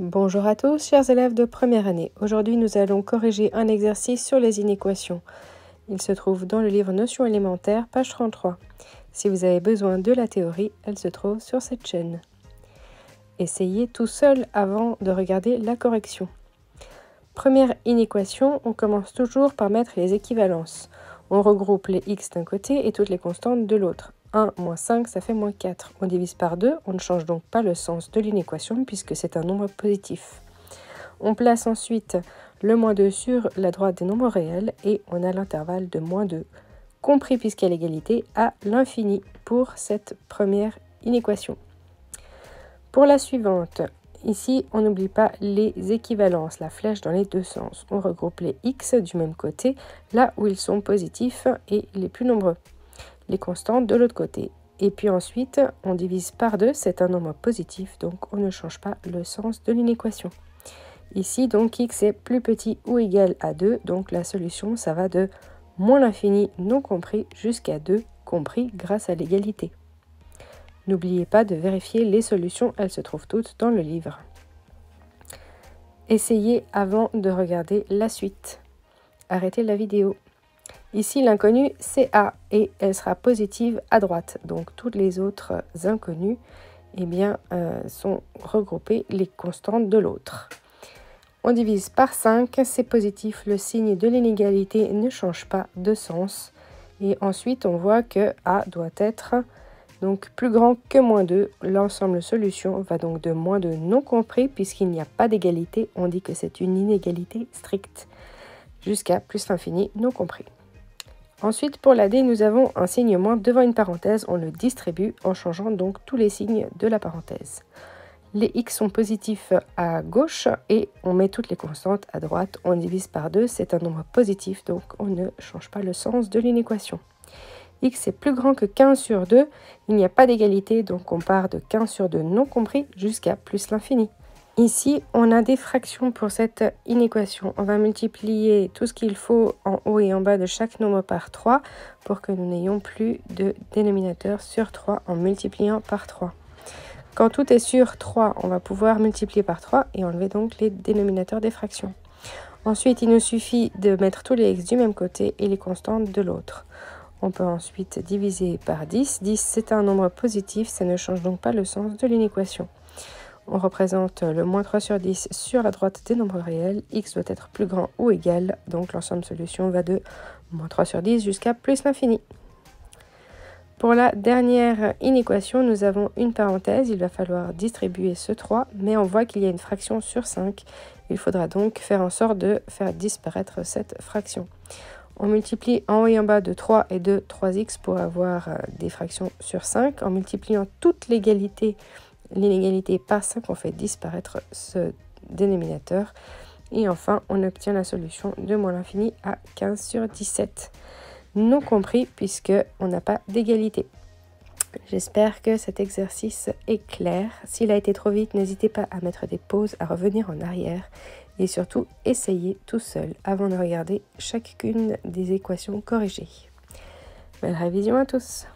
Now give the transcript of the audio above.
Bonjour à tous, chers élèves de première année. Aujourd'hui, nous allons corriger un exercice sur les inéquations. Il se trouve dans le livre Notions élémentaires, page 33. Si vous avez besoin de la théorie, elle se trouve sur cette chaîne. Essayez tout seul avant de regarder la correction. Première inéquation, on commence toujours par mettre les équivalences. On regroupe les x d'un côté et toutes les constantes de l'autre. 1 moins 5, ça fait moins 4. On divise par 2, on ne change donc pas le sens de l'inéquation puisque c'est un nombre positif. On place ensuite le moins 2 sur la droite des nombres réels et on a l'intervalle de moins 2, compris puisqu'il y a l'égalité, à l'infini pour cette première inéquation. Pour la suivante, ici on n'oublie pas les équivalences, la flèche dans les deux sens. On regroupe les x du même côté, là où ils sont positifs et les plus nombreux. Les constantes de l'autre côté. Et puis ensuite, on divise par 2, c'est un nombre positif, donc on ne change pas le sens de l'inéquation. Ici, donc, x est plus petit ou égal à 2, donc la solution, ça va de moins l'infini non compris jusqu'à 2 compris grâce à l'égalité. N'oubliez pas de vérifier les solutions, elles se trouvent toutes dans le livre. Essayez avant de regarder la suite. Arrêtez la vidéo. Ici, l'inconnu, c'est A et elle sera positive à droite. Donc, toutes les autres inconnues sont regroupées les constantes de l'autre. On divise par 5, c'est positif. Le signe de l'inégalité ne change pas de sens. Et ensuite, on voit que A doit être donc plus grand que moins 2. L'ensemble solution va donc de moins 2 non compris puisqu'il n'y a pas d'égalité. On dit que c'est une inégalité stricte jusqu'à plus l'infini non compris. Ensuite, pour la D, nous avons un signe moins devant une parenthèse. On le distribue en changeant donc tous les signes de la parenthèse. Les x sont positifs à gauche et on met toutes les constantes à droite. On divise par 2, c'est un nombre positif, donc on ne change pas le sens de l'inéquation. X est plus grand que 15 sur 2. Il n'y a pas d'égalité, donc on part de 15 sur 2 non compris jusqu'à plus l'infini. Ici, on a des fractions pour cette inéquation. On va multiplier tout ce qu'il faut en haut et en bas de chaque nombre par 3 pour que nous n'ayons plus de dénominateur sur 3 en multipliant par 3. Quand tout est sur 3, on va pouvoir multiplier par 3 et enlever donc les dénominateurs des fractions. Ensuite, il nous suffit de mettre tous les x du même côté et les constantes de l'autre. On peut ensuite diviser par 10. 10, c'est un nombre positif, ça ne change donc pas le sens de l'inéquation. On représente le moins 3 sur 10 sur la droite des nombres réels. X doit être plus grand ou égal, donc l'ensemble solution va de moins 3 sur 10 jusqu'à plus l'infini. Pour la dernière inéquation, nous avons une parenthèse. Il va falloir distribuer ce 3, mais on voit qu'il y a une fraction sur 5. Il faudra donc faire en sorte de faire disparaître cette fraction. On multiplie en haut et en bas de 3 et de 3x pour avoir des fractions sur 5. En multipliant toute l'inégalité par 5, on fait disparaître ce dénominateur. Et enfin, on obtient la solution de moins l'infini à 15 sur 17. Non compris puisqu'on n'a pas d'égalité. J'espère que cet exercice est clair. S'il a été trop vite, n'hésitez pas à mettre des pauses, à revenir en arrière. Et surtout, essayez tout seul avant de regarder chacune des équations corrigées. Belle révision à tous!